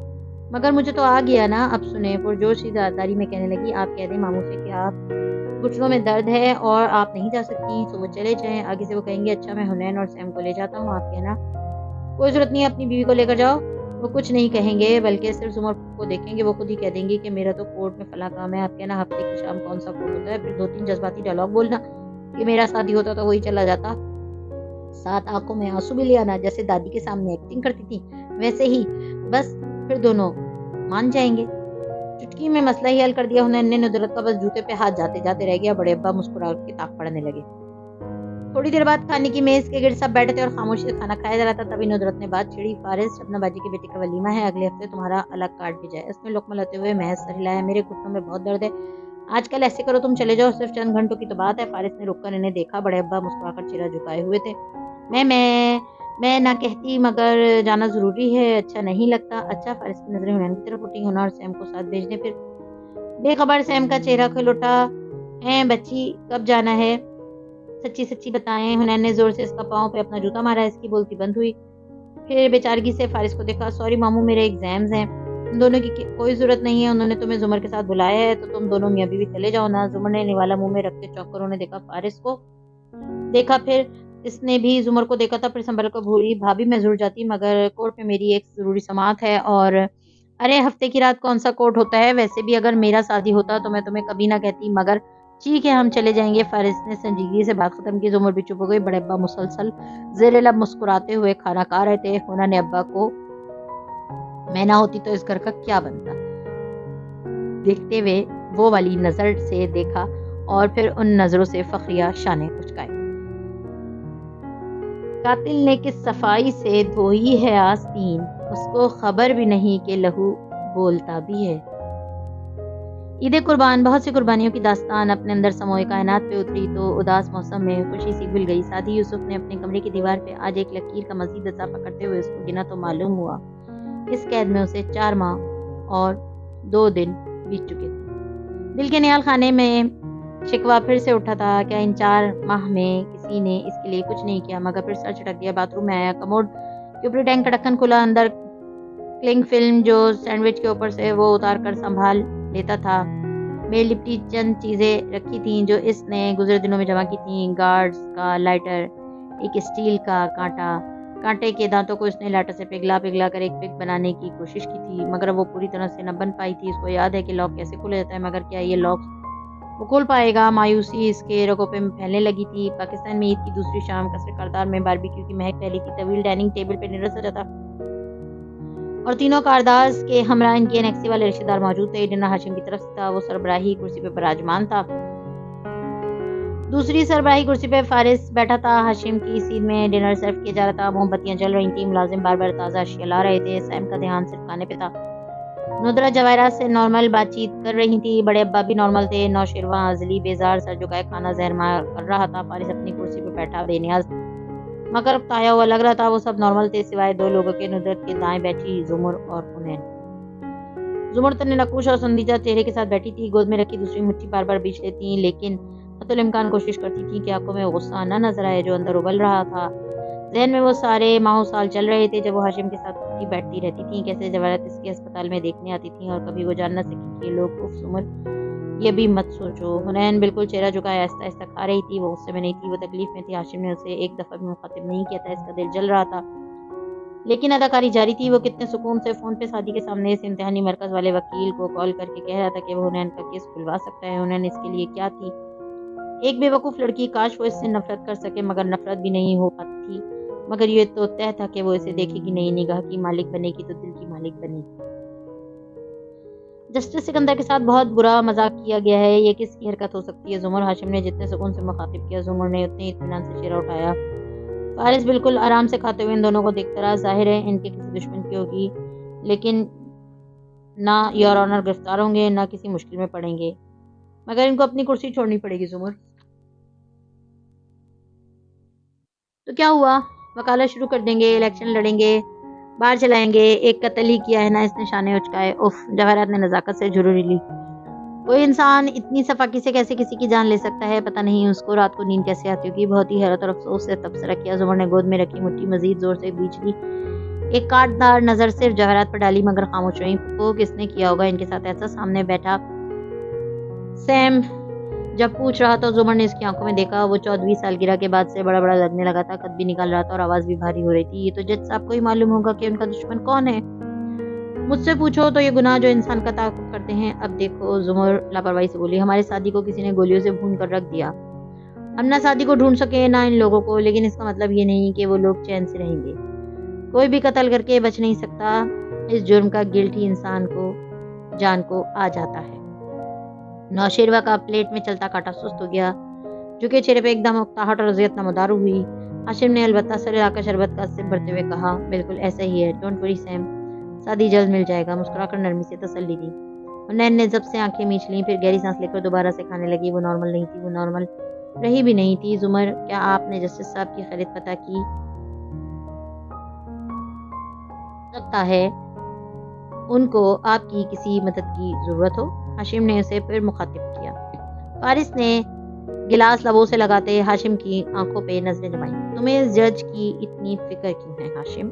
مگر مجھے تو آ گیا نا. اب سنیں. پرجوش سی داری میں کہنے لگی. آپ کہہ دیں ماموں سے کہ آپ گھٹنوں میں درد ہے اور آپ نہیں جا سکتی تو وہ چلے جائیں. آگے سے وہ کہیں گے اچھا میں حنین اور سیم کو لے جاتا ہوں. آپ کہنا کوئی ضرورت نہیں ہے, اپنی بیوی کو لے کر جاؤ. وہ کچھ نہیں کہیں گے بلکہ صرف زمر کو دیکھیں گے. وہ خود ہی کہہ دیں گے کہ میرا تو کورٹ میں فلاں کام ہے. آپ کہنا ہفتے کی شام کون سا کورٹ ہوتا ہے. پھر 2-3 جذباتی ڈائلاگ بولنا کہ میرا شادی ہوتا تو وہی چلا جاتا. 7 آنکھوں میں آنسو بھی لے آنا. جیسے دادی کے سامنے ایکٹنگ کرتی تھی ویسے ہی. بس پھر دونوں مان جائیں گے. چٹکی میں مسئلہ ہی حل کر دیا. حنین نے ندرت کا بس جوتے پہ ہاتھ جاتے جاتے رہ گیا. بڑے ابا مسکرا کے کتاب پڑھنے لگے. تھوڑی دیر بعد کھانے کی میز کے گرد سب بیٹھے تھے اور خاموشی سے کھانا کھایا جا رہا تھا. تبھی ندرت نے بات چھیڑی. فارس, شبنم باجی کے بیٹے کا ولیمہ ہے, اگلے ہفتے تمہارا الگ کارڈ بھی جائے. اس نے لقمہ لیتے ہوئے محض سر ہلایا. میرے گھٹنوں میں بہت درد ہے. آج کل ایسے کرو تم چلے جاؤ, صرف چند گھنٹوں کی تو بات ہے. فارس نے رک کر انہیں دیکھا. بڑے ابا مسکرا کر چہرہ جھکائے ہوئے تھے. میں نہ کہتی مگر جانا ضروری ہے. اچھا نہیں لگتا. اچھا. فارس کی نظریں حنین کی طرف اٹھی. ہونا اور سیم کو ساتھ بھیج دیں. پھر بے خبر سیم کا چہرہ کھل اٹھا. بچی کب جانا ہے؟ سچی سچی بتائیں. حنین نے زور سے اس کا پاؤں پہ اپنا جوتا مارا. اس کی بولتی بند ہوئی. پھر بیچارگی سے فارس کو دیکھا. سوری ماموں, میرے ایگزامز ہیں. ان دونوں کی کوئی ضرورت نہیں ہے. انہوں نے تمہیں زمر کے ساتھ بلایا ہے تو تم دونوں میاں بیوی چلے جاؤ نا. زمر نے نوالا منہ میں رکھتے چوک کر انہیں دیکھا. فارس کو دیکھا. پھر اس نے بھی زمر کو دیکھا تھا. پھر سنبھل کر بھولی. بھابھی میں ضرور جاتی مگر کورٹ میں میری ایک ضروری سماعت ہے. اور ارے ہفتے کی رات کون سا کورٹ ہوتا ہے. ویسے بھی اگر میرا شادی ہوتا تو میں تمہیں کبھی نہ کہتی مگر ٹھیک ہے ہم چلے جائیں گے. فارس نے سنجیدگی سے بات ختم کی. زمر بھی چپ ہو گئی. بڑے ابا مسلسل زیر لب مسکراتے ہوئے کھانا کھا رہے تھے. انہوں نے ابا کو میں نہ ہوتی تو اس گھر کا کیا بنتا دیکھتے ہوئے وہ والی نظر سے دیکھا اور پھر ان نظروں سے فخریہ شانے کچکائے. قاتل نے کس صفائی سے دھوئی ہے آستین, اس کو خبر بھی نہیں کہ لہو بولتا بھی ہے. عید قربان. بہت سی قربانیوں کی داستان اپنے اندر سموئے کائنات پہ اتری تو اداس موسم میں خوشی سی گل گئی. سعدی یوسف نے اپنے کمرے کی دیوار پہ آج ایک لکیر کا مزید اضافہ کرتے ہوئے اس کو گنا تو معلوم ہوا اس قید میں اسے 4 ماہ اور 2 دن بیت چکے تھے. دل کے نیال خانے میں شکوہ پھر سے اٹھا تھا. کیا ان 4 ماہ میں کسی نے اس کے لیے کچھ نہیں کیا؟ مگر پھر سر چٹک گیا. باتھ روم میں آیا. کموڈ کے اوپری ٹینک کا ڈھکن کھلا. اندر کلنگ فلم جو سینڈوچ کے اوپر سے وہ اتار کر سنبھال لیتا تھا. میل لپٹی چند چیزیں رکھی تھیں جو اس نے گزرے دنوں میں جمع کی تھیں. گارڈز کا لائٹر, ایک اسٹیل کا کانٹا. کانٹے کے دانتوں کو اس نے لائٹر سے پگھلا کر ایک پک بنانے کی کوشش کی تھی مگر وہ پوری طرح سے نہ بن پائی تھی. اس کو یاد ہے کہ لاک کیسے کھولا جاتا ہے مگر کیا یہ لاک وہ کھول پائے گا؟ مایوسی اس کے رگوں پہ پھیلنے لگی تھی. پاکستان میں عید کی دوسری شام قصر کردار میں باربیکیو کی مہک پھیلی تھی. طویل ڈائننگ ٹیبل پہ نرس سجا تھا. اور تینوں کارداز کے ہمراہ ان کے انیکسی والے رشتے دار موجود تھے۔ ڈنر ہاشم کی طرف سے تھا، وہ سربراہی کرسی پہ براجمان تھا۔ دوسری سربراہی کرسی پہ فارس بیٹھا تھا۔ ہاشم کی سیٹ میں ڈنر سرو کیا جا رہا تھا، موم بتیاں جل رہی تھیں، ملازم بار بار تازہ اشیاء لا رہے تھے۔ سیم کا دھیان صرف کھانے پہ تھا۔ ندرت جواہرات سے نارمل بات چیت کر رہی تھی، بڑے ابا بھی نارمل تھے۔ نوشیروان عزلی بیزار سر جھکائے کھانا زہرمار کر رہا تھا۔ فارس اپنی کرسی پہ بیٹھا بے نیاز مکر تایا ہوا لگ رہا تھا۔ وہ سب نارمل تھے سوائے دو لوگوں کے، ندرت کے دائیں بیٹھی زمر اور حنین۔ زمر تن نقوش اور سندیدہ چہرے کے ساتھ بیٹھی تھی، گود میں رکھی دوسری مٹھی بار بار بیچ لیتی، لیکن حتی الامکان کوشش کرتی تھی کہ آنکھوں میں غصہ نہ نظر آئے جو اندر ابل رہا تھا۔ ذہن میں وہ سارے ماہ و سال چل رہے تھے جب وہ ہاشم کے ساتھ اٹھتی بیٹھتی رہتی تھیں، کیسے جواہرات اس کے اسپتال میں دیکھنے آتی تھیں اور کبھی وہ جان نہ سکی کہ یہ لوگ اف زمر یہ بھی مت سوچو۔ حنین بالکل چہرہ جھکائے آہستہ آہستہ کھا رہی تھی، وہ غصے میں نہیں تھی، وہ تکلیف میں تھی۔ ہاشم نے اسے ایک دفعہ بھی مخاطب نہیں کیا تھا، اس کا دل جل رہا تھا لیکن اداکاری جاری تھی۔ وہ کتنے سکون سے فون پہ سعدی کے سامنے اس امتحانی مرکز والے وکیل کو کال کر کے کہہ رہا تھا کہ وہ حنین کا کیس کھلوا سکتا ہے۔ حنین اس کے لیے کیا تھی؟ ایک بے وقوف لڑکی، کاش وہ اس سے نفرت کر سکے مگر نفرت بھی نہیں ہو پاتی تھی، مگر یہ تو طے تھا کہ وہ اسے دیکھے گی نہیں، نگاہ کی مالک بنے گی تو دل کی مالک بنے گی۔ جسٹس سکندر کے ساتھ بہت برا مذاق کیا گیا ہے، یہ کس کی حرکت ہو سکتی ہے؟ زمر ہاشم نے جتنے سکون سے مخاطب کیا، زمر نے اتنے اطمینان سے چہرہ اٹھایا۔ فارس بالکل آرام سے کھاتے ہوئے ان دونوں کو دیکھتا رہا۔ ظاہر ہے ان کے کسی دشمن کی ہوگی، لیکن نہ یور آنر گرفتار ہوں گے نہ کسی مشکل میں پڑیں گے، مگر ان کو اپنی کرسی چھوڑنی پڑے گی۔ زمر تو کیا ہوا؟ وکالت شروع کر دیں گے، الیکشن لڑیں گے، باہر چلائیں گے، ایک قتل ہی کیا ہے نا، اس نے شانے اچکائے۔ اف، جواہرات نے نزاکت سے جھرری لی۔ کوئی انسان اتنی صفاقی سے کیسے کسی کی جان لے سکتا ہے؟ پتہ نہیں اس کو رات کو نیند کیسے آتی ہوگی۔ بہت ہی حیرت اور افسوس سے تبصرہ کیا۔ زمر نے گود میں رکھی مٹھی مزید زور سے بیچ لی، ایک کاٹدار نظر صرف جواہرات پر ڈالی مگر خاموش رہی۔ پھپھو، کس نے کیا ہوگا ان کے ساتھ ایسا؟ سامنے بیٹھا سیم جب پوچھ رہا تو زمر نے اس کی آنکھوں میں دیکھا، وہ 14ویں سالگرہ کے بعد سے بڑا بڑا لگنے لگا تھا، خط بھی نکال رہا تھا اور آواز بھی بھاری ہو رہی تھی۔ یہ تو جج صاحب کو ہی معلوم ہوگا کہ ان کا دشمن کون ہے۔ مجھ سے پوچھو تو یہ گناہ جو انسان کا تعاقب کرتے ہیں۔ اب دیکھو، زمر لاپرواہی سے بولی، ہمارے سعدی کو کسی نے گولیوں سے بھون کر رکھ دیا، ہم نہ سعدی کو ڈھونڈ سکے نہ ان لوگوں کو، لیکن اس کا مطلب یہ نہیں کہ وہ لوگ چین سے رہیں گے۔ کوئی بھی قتل کر کے بچ نہیں سکتا، اس جرم کا گلٹ ہی انسان کو جان کو آ جاتا ہے۔ نوشیروہ کا پلیٹ میں چلتا کاٹا سست ہو گیا، جھکے چہرے پہ ایک دم اکتاہٹ اور اذیت نمودار ہوئی۔ ہاشم نے البتہ سر ہلا کر شربت کا سپ بھرتے ہوئے کہا، بالکل ایسا ہی ہے، ڈونٹ وری سیم، سعدی جلد مل جائے گا۔ مسکرا کر نرمی سے تسلی دی۔ حنین نے ضبط سے آنکھیں میچ لیں، پھر گہری سانس لے کر دوبارہ سے کھانے لگی۔ وہ نارمل نہیں تھی، وہ نارمل رہی بھی نہیں تھی۔ زمر، کیا آپ نے جسٹس صاحب کی خیریت پتہ کی؟ لگتا ہے ان کو آپ کی کسی مدد کی ضرورت ہو؟ ہاشم نے اسے پھر مخاطب کیا۔ فارس نے گلاس لبوں سے لگاتے ہاشم کی آنکھوں پہ نظریں جمائیں۔ تمہیں اس جج کی اتنی فکر کیوں ہے ہاشم؟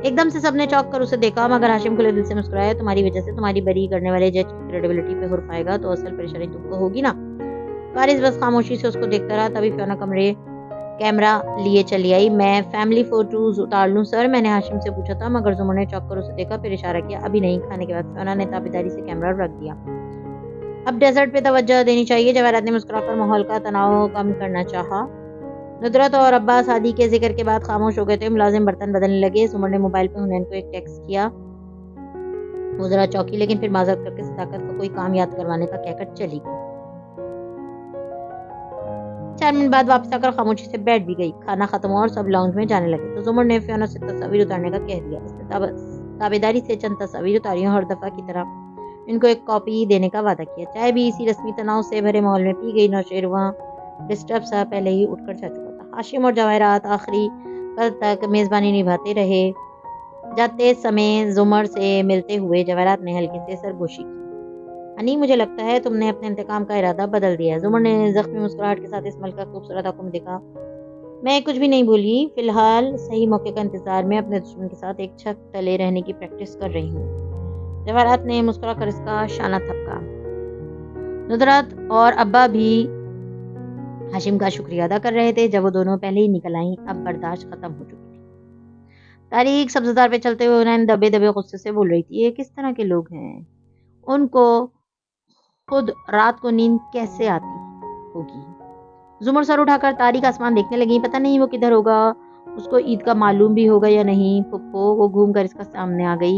ایک دم سے سب نے چونک کر اسے دیکھا مگر ہاشم کھلے دل سے مسکرایا، تمہاری وجہ سے تمہاری بری کرنے والے جج کی کریڈیبلٹی پہ حرف آئے گا تو اصل پریشانی تم کو ہوگی نا۔ فارس بس خاموشی سے اس کو دیکھتا رہا، تبھی فیونا کیمرہ لیے چلی آئی۔ میں فیملی فوٹوز اتار لوں سر؟ میں نے ہاشم سے پوچھا تھا مگر زمر نے چونک کر اسے دیکھا، پھر اشارہ کیا، ابھی نہیں۔ کھانے کے بعد فیونا نے تابیداری سے کیمرہ رکھ دیا۔ اب ڈیزرٹ پہ توجہ دینی چاہیے۔ جواہرات نے مسکرا کر ماحول کا تناؤ کم کرنا چاہا۔ ندرت اور ابا سعدی کے ذکر کے بعد خاموش ہو گئے تھے، ملازم برتن بدلنے لگے۔ زمر نے موبائل پہ حنین کو ایک ٹیکسٹ کیا، وہ ذرا چوکی لیکن پھر معذرت کر کے صداقت کا کوئی کام یاد کروانے کا کہہ کر چلی گئی۔ 4 منٹ بعد واپس آ کر خاموشی سے بیٹھ بھی گئی۔ کھانا ختم ہوا اور سب لاؤنج میں جانے لگے تو زمر نے فیونا سے تصاویر اتارنے کا کہہ دیا۔ اس نے تابیداری سے چند تصاویر اتاری اور ہر دفعہ کی طرح ان کو ایک کاپی دینے کا وعدہ کیا۔ چائے بھی اسی رسمی تناؤ سے بھرے ماحول میں پی گئی۔ نوشیروان ڈسٹرب سا پہلے ہی اٹھ کر جا چکا تھا۔ ہاشم اور جواہرات آخری پل تک میزبانی نبھاتے رہے۔ جاتے سمے زمر سے ملتے ہوئے جواہرات نے ہلکے سے سرگوشی کی، ہنی مجھے لگتا ہے تم نے اپنے انتقام کا ارادہ بدل دیا ہے۔ زمر نے زخمی مسکراہٹ کے ساتھ اس ملکہ خوبصورت آنکھوں میں دیکھا، میں کچھ بھی نہیں بولی، فی الحال صحیح موقع کا انتظار میں اپنے دشمن کے ساتھ ایک چھت تلے رہنے کی پریکٹس کر رہی ہوں۔ جواہرات نے مسکرا کر اس کا شانہ تھپکا۔ ندرت اور ابا بھی ہاشم کا شکریہ ادا کر رہے تھے، جب وہ دونوں پہلے ہی نکل آئیں، اب برداشت ختم ہو چکی تھی۔ تاریخ سبزدار پہ چلتے ہوئے انہیں دبے دبے غصے سے بول رہی تھی، یہ کس طرح کے لوگ ہیں؟ ان کو خود رات کو نیند کیسے آتی ہوگی؟ زمر سر اٹھا کر تاریک آسمان دیکھنے لگی، پتہ نہیں وہ کدھر ہوگا، اس کو عید کا معلوم بھی ہوگا یا نہیں۔ پھپھو، وہ گھوم کر اس کا سامنے آ گئی،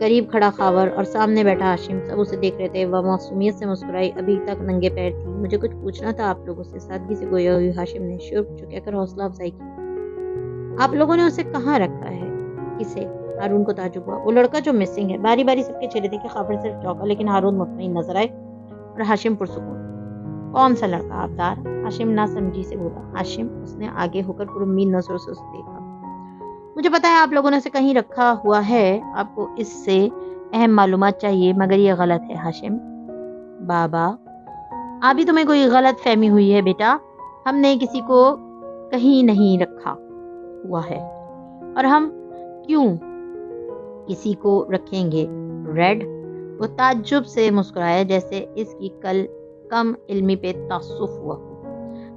قریب کھڑا خاور اور سامنے بیٹھا ہاشم سب اسے دیکھ رہے تھے۔ وہ معصومیت سے مسکرائی، ابھی تک ننگے پیر تھی۔ مجھے کچھ پوچھنا تھا آپ لوگوں سے، سادگی سے گویا ہوئی ہاشم نے شرک کہہ کر حوصلہ افزائی کی۔ آپ لوگوں نے اسے کہاں رکھا ہے؟ کسے؟ ہارون کو تعجب ہوا۔ وہ لڑکا جو مسنگ ہے۔ باری باری سب کے چہرے دیکھے، خاور صرف چونکا، لیکن ہارون مطمئن نظر آئے اور ہاشم پرسکون۔ کون سا لڑکا آبدار؟ ہاشم ناسمجھی سے بولا۔ ہاشم، اس نے آگے ہو کر پر امید نظروں سے اسے دیکھا۔ مجھے پتا ہے آپ لوگوں نے اسے کہیں رکھا ہوا ہے، آپ کو اس سے اہم معلومات چاہیے، مگر یہ غلط ہے ہاشم۔ بابا، ابھی تمہیں کوئی غلط فہمی ہوئی ہے بیٹا، ہم نے کسی کو کہیں نہیں رکھا ہوا ہے، اور ہم کیوں کسی کو رکھیں گے؟ ریڈ، وہ تعجب سے مسکرایا جیسے اس کی کم علمی پہ تعصب ہوا ہو۔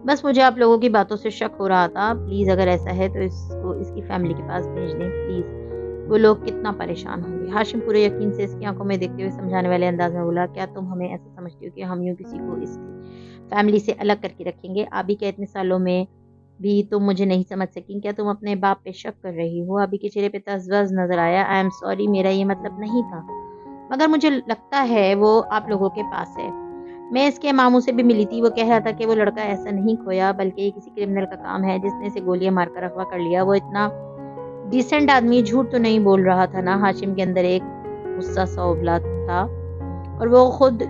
بس مجھے آپ لوگوں کی باتوں سے شک ہو رہا تھا، پلیز اگر ایسا ہے تو اس کو اس کی فیملی کے پاس بھیج دیں پلیز، وہ لوگ کتنا پریشان ہوں گے۔ ہاشم پورے یقین سے اس کی آنکھوں میں دیکھتے ہوئے سمجھانے والے انداز میں بولا، کیا تم ہمیں ایسا سمجھتی ہو کہ ہم یوں کسی کو اس فیملی سے الگ کر کے رکھیں گے؟ ابھی کے اتنے سالوں میں بھی تم مجھے نہیں سمجھ سکیں؟ کیا تم اپنے باپ پہ شک کر رہی ہو؟ ابھی کے چہرے پہ تذوز نظر آیا۔ آئی ایم سوری، میرا یہ مطلب نہیں تھا، مگر مجھے لگتا ہے وہ آپ لوگوں کے پاس ہے۔ میں اس کے ماموں سے بھی ملی تھی، وہ کہہ رہا تھا کہ وہ لڑکا ایسا نہیں کھویا بلکہ یہ کسی کرمنل کا کام ہے جس نے اسے گولیاں مار کر اغوا کر لیا۔ وہ اتنا ڈیسنٹ آدمی جھوٹ تو نہیں بول رہا تھا نا؟ ہاشم کے اندر ایک غصہ سا ابلا تھا، اور وہ خود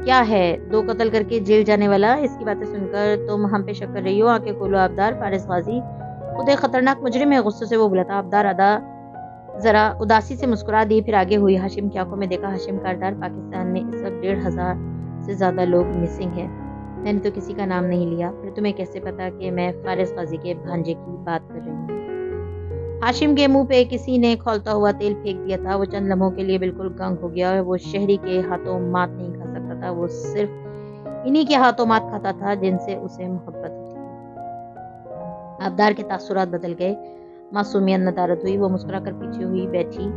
کیا ہے، 2 قتل کر کے جیل جانے والا؟ اس کی باتیں سن کر تم ہم پہ شک کر رہی ہو؟ آنکھیں کھولو آبدار، فارس غازی خود ایک خطرناک مجرم ہے، غصے سے وہ بولا تھا۔ آبدار ادا ذرا اداسی سے مسکرا دی، پھر آگے ہوئی۔ ہاشم کی آنکھوں میں دیکھا۔ ہاشم کاردار، پاکستان میں اس وقت 1,500 سے زیادہ لوگ مسنگ ہیں، میں نے تو کسی کا نام نہیں لیا، پھر تمہیں کیسے پتا کہ میں فارس غازی کے بھانجے کی بات کر رہی ہوں؟ ہاشم کے منہ پہ کسی نے کھولتا ہوا تیل پھینک دیا تھا۔ وہ چند لمحوں کے لیے بالکل گنگ ہو گیا۔ وہ شہری کے ہاتھوں مات نہیں کھا سکتا تھا، وہ صرف انہی کے ہاتھوں مات کھاتا تھا جن سے اسے محبت ہوتی تھی۔ آبدار کے تاثرات بدل گئے، معصومیت ندارت ہوئی۔ وہ مسکرا کر پیچھے ہوئی بیٹھی،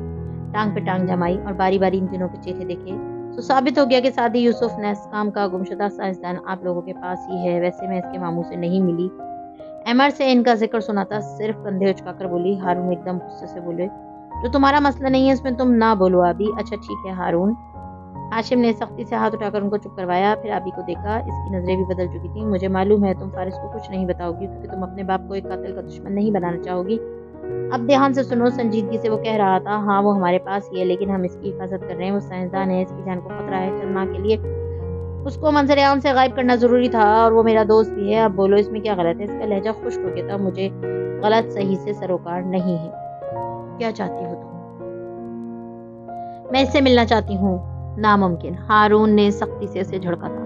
ٹانگ پہ ٹانگ جمائی اور باری باری ان تینوں کے چہرے دیکھے۔ تو ثابت ہو گیا کہ سعدی یوسف نیسکام کا گمشدہ سائنسدان آپ لوگوں کے پاس ہی ہے۔ ویسے میں اس کے ماموں سے نہیں ملی، ایمر سے ان کا ذکر سنا تھا، صرف کندھے اچکا کر بولی۔ ہارون ایک دم غصے سے بولے، جو تمہارا مسئلہ نہیں ہے اس میں تم نہ بولو ابھی۔ اچھا ٹھیک ہے ہارون۔ ہاشم نے سختی سے ہاتھ اٹھا کر ان کو چپ کروایا، پھر ابھی کو دیکھا۔ اس کی نظریں بھی بدل چکی تھیں۔ مجھے معلوم ہے تم فارس کو کچھ نہیں بتاؤ گی، کیونکہ تم اپنے باپ کو ایک قاتل کا دشمن نہیں بنانا چاہو گی۔ اب دھیان سے سنو، سنجیدگی سے وہ کہہ رہا تھا، ہاں وہ ہمارے پاس ہی ہے، لیکن ہم اس کی حفاظت کر رہے ہیں۔ وہ سائنسدان ہے، اس کی جان کو خطرہ ہے، چند ماہ کے لیے اس کو منظر عام سے غائب کرنا ضروری تھا، اور وہ میرا دوست بھی ہے۔ اب بولو اس میں کیا غلط ہے؟ اس کا لہجہ خشک ہو گیا تھا۔ مجھے غلط صحیح سے سروکار نہیں ہے۔ کیا چاہتی ہو تم؟ میں اس سے ملنا چاہتی ہوں۔ ناممکن، ہارون نے سختی سے اسے جھڑکا تھا۔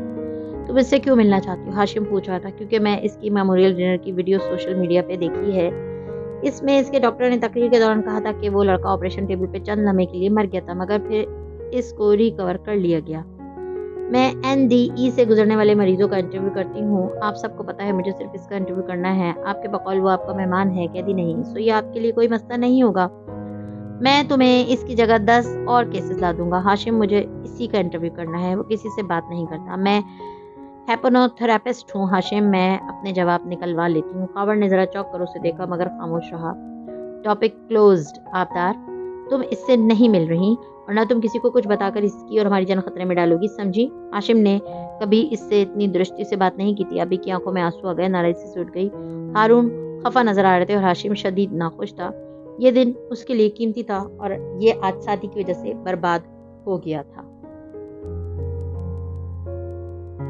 تم اس سے کیوں ملنا چاہتی ہو؟ ہاشم پوچھ رہا تھا۔ کیونکہ میں اس کی میموریل ڈنر کی ویڈیو سوشل میڈیا پہ دیکھی ہے، اس میں اس کے ڈاکٹر نے تقریر کے دوران کہا تھا کہ وہ لڑکا آپریشن ٹیبل پہ چند لمحے کے لیے مر گیا تھا، مگر پھر اس کو ریکور کر لیا گیا۔ میں NDE سے گزرنے والے مریضوں کا انٹرویو کرتی ہوں، آپ سب کو پتا ہے مجھے صرف اس کا انٹرویو کرنا ہے۔ آپ کے بقول وہ آپ کا مہمان ہے، قیدی نہیں، سو یہ آپ کے لیے کوئی مسئلہ نہیں ہوگا۔ میں تمہیں اس کی جگہ 10 اور کیسز لا دوں گا۔ ہاشم، مجھے اسی کا انٹرویو کرنا ہے، وہ کسی سے بات نہیں کرتا۔ میں ہیپنوتھراپسٹ ہوں ہاشم، میں اپنے جواب نکلوا لیتی ہوں۔ خاور نے ذرا چوک کر اسے دیکھا مگر خاموش رہا۔ ٹاپک کلوزڈ آبدار، تم اس سے نہیں مل رہی، اور نہ تم کسی کو کچھ بتا کر اس کی اور ہماری جان خطرے میں ڈالو گی، سمجھی؟ ہاشم نے کبھی اس سے اتنی درستی سے بات نہیں کی تھی۔ ابھی کی آنکھوں میں آنسو آ گئے، ناراضگی سے اٹھ گئی۔ ہارون خفا نظر آ رہے تھے اور ہاشم شدید ناخوش تھا۔ یہ دن اس کے لیے قیمتی تھا اور یہ آج ساتھی کی وجہ سے برباد ہو گیا تھا۔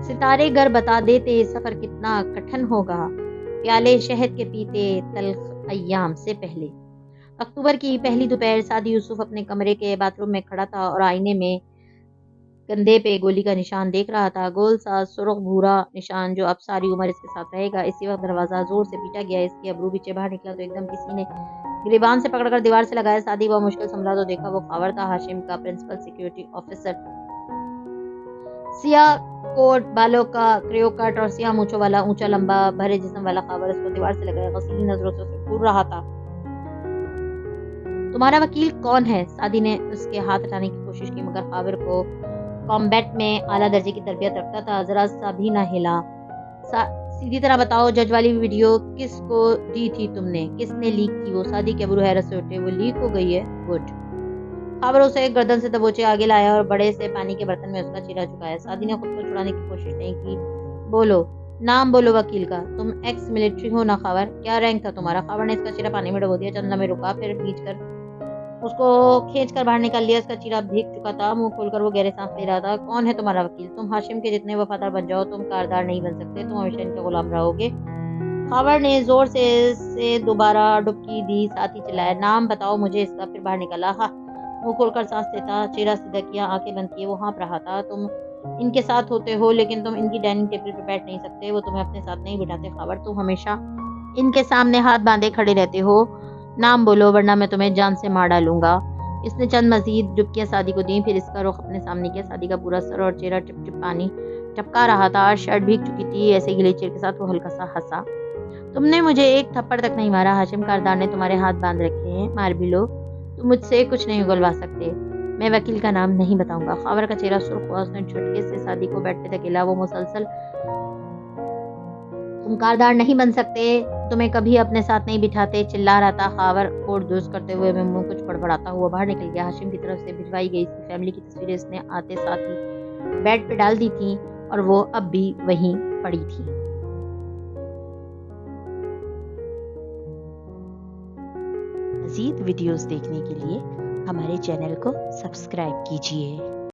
ستارے گر بتا دیتے سفر کتنا کٹھن ہوگا، پیالے شہد کے پیتے تلخ ایام سے پہلے۔ اکتوبر کی پہلی دوپہر، سعدی یوسف اپنے کمرے کے باتھ روم میں کھڑا تھا اور آئینے میں کندھے پہ گولی کا نشان دیکھ رہا تھا، گول سا سرخ بھورا نشان جو اب ساری عمر اس کے ساتھ رہے گا۔ اسی وقت دروازہ زور سے پیٹا گیا، اس کے ابرو پیچھے باہر نکلا تو ایک دم کسی نے گریبان سے پکڑ کر دیوار سے لگایا۔ سعدی وہ مشکل سنبھلا تو دیکھا وہ خاور تھا، ہاشم کا پرنسپل سیکیورٹی آفیسر، سیاہ کوٹ، بالوں کا کریو کٹ اور سیاہ مونچھوں والا اونچا لمبا بھرے جسم والا خاور اس کو دیوار سے لگائے غسیل نظروں سے اسے گھور رہا تھا۔ تمہارا وکیل کون ہے؟ سعدی نے اس کے ہاتھ ہٹانے کی کوشش کی مگر خاور کو کامبیٹ میں اعلیٰ درجے کی تربیت رکھتا تھا، ذرا سا بھی نہ ہلا۔ سیدھی طرح بتاؤ، جج والی ویڈیو کس کو دی تھی تم نے؟ کس نے لیک کی وہ؟ سعدی کے ابرو حیرت سے اٹھے۔ وہ لیک ہو گئی ہے؟ گڈ۔ خاور اسے گردن سے دبوچے آگے لایا اور بڑے سے پانی کے برتن میں اس کا چہرہ جھکایا۔ سعدی نے خود کو چھڑانے کی کوشش نہیں کی۔ بولو، نام بولو وکیل کا۔ تم ایکس ملٹری ہو نا خاور؟ کیا رینک تھا تمہارا؟ خاور نے اس کا چہرہ پانی میں ڈبو دیا، چند لمحے رکا، پھر اس کو کھینچ کر باہر نکال لیا۔ اس کا چہرہ بھیگ چکا تھا، منہ کھول کر وہ گہرے سانس لے رہا تھا۔ کون ہے تمہارا وکیل؟ تم ہاشم کے جتنے وفادار بن جاؤ، تم کاردار نہیں بن سکتے، تم ہمیشہ ان کے غلام رہو گے۔ خاور نے زور سے دوبارہ ڈبکی دی، ساتھ ہی چلایا، نام بتاؤ مجھے اس کا۔ پھر باہر نکالا، ہاں، منہ کھول کر سانس لیتا، چہرہ سیدھا کیا، آنکھیں بند کیے وہ ہانپ رہا تھا۔ تم ان کے ساتھ ہوتے ہو لیکن تم ان کی ڈائننگ ٹیبل پہ بیٹھ نہیں سکتے، وہ تمہیں اپنے ساتھ نہیں بٹھاتے خاور، تم ہمیشہ ان کے سامنے ہاتھ باندھے کھڑے رہتے ہو۔ نام بولو ورنہ میں تمہیں جان سے مار ڈالوں گا۔ اس نے چند مزید ڈبکیاں سعدی کو دیں، پھر اس کا رخ اپنے سامنے کیا۔ سعدی کا پورا سر اور چہرہ ٹپ ٹپ پانی ٹپکا رہا تھا، شرٹ بھیگ چکی تھی۔ ایسے گلے چیر کے ساتھ وہ ہلکا سا ہنسا۔ تم نے مجھے ایک تھپڑ تک نہیں مارا، ہاشم کاردار نے تمہارے ہاتھ باندھ رکھے ہیں، مار بھی لو، تم مجھ سے کچھ نہیں اگلوا سکتے۔ میں وکیل کا نام نہیں بتاؤں گا۔ خاور کا چہرہ سرخ ہوا، اس نے جھٹکے سے سعدی کو بیڈ پہ دھکیلا۔ وہ مسلسل، تم کاردار نہیں بن سکتے، تمہیں کبھی اپنے ساتھ نہیں بٹھاتے، چلا رہا تھا خاور کوٹ دوست کرتے ہوئے۔ میں منہ کچھ بڑبڑاتا ہوا باہر نکل گیا۔ ہاشم کی طرف سے بھجوائی گئی اس کی فیملی کی تصویریں اس نے آتے ساتھ ہی بیڈ پہ ڈال دی تھیں اور وہ اب بھی وہیں پڑی تھی۔ مزید ویڈیوز دیکھنے کے لیے ہمارے چینل کو سبسکرائب کیجیے۔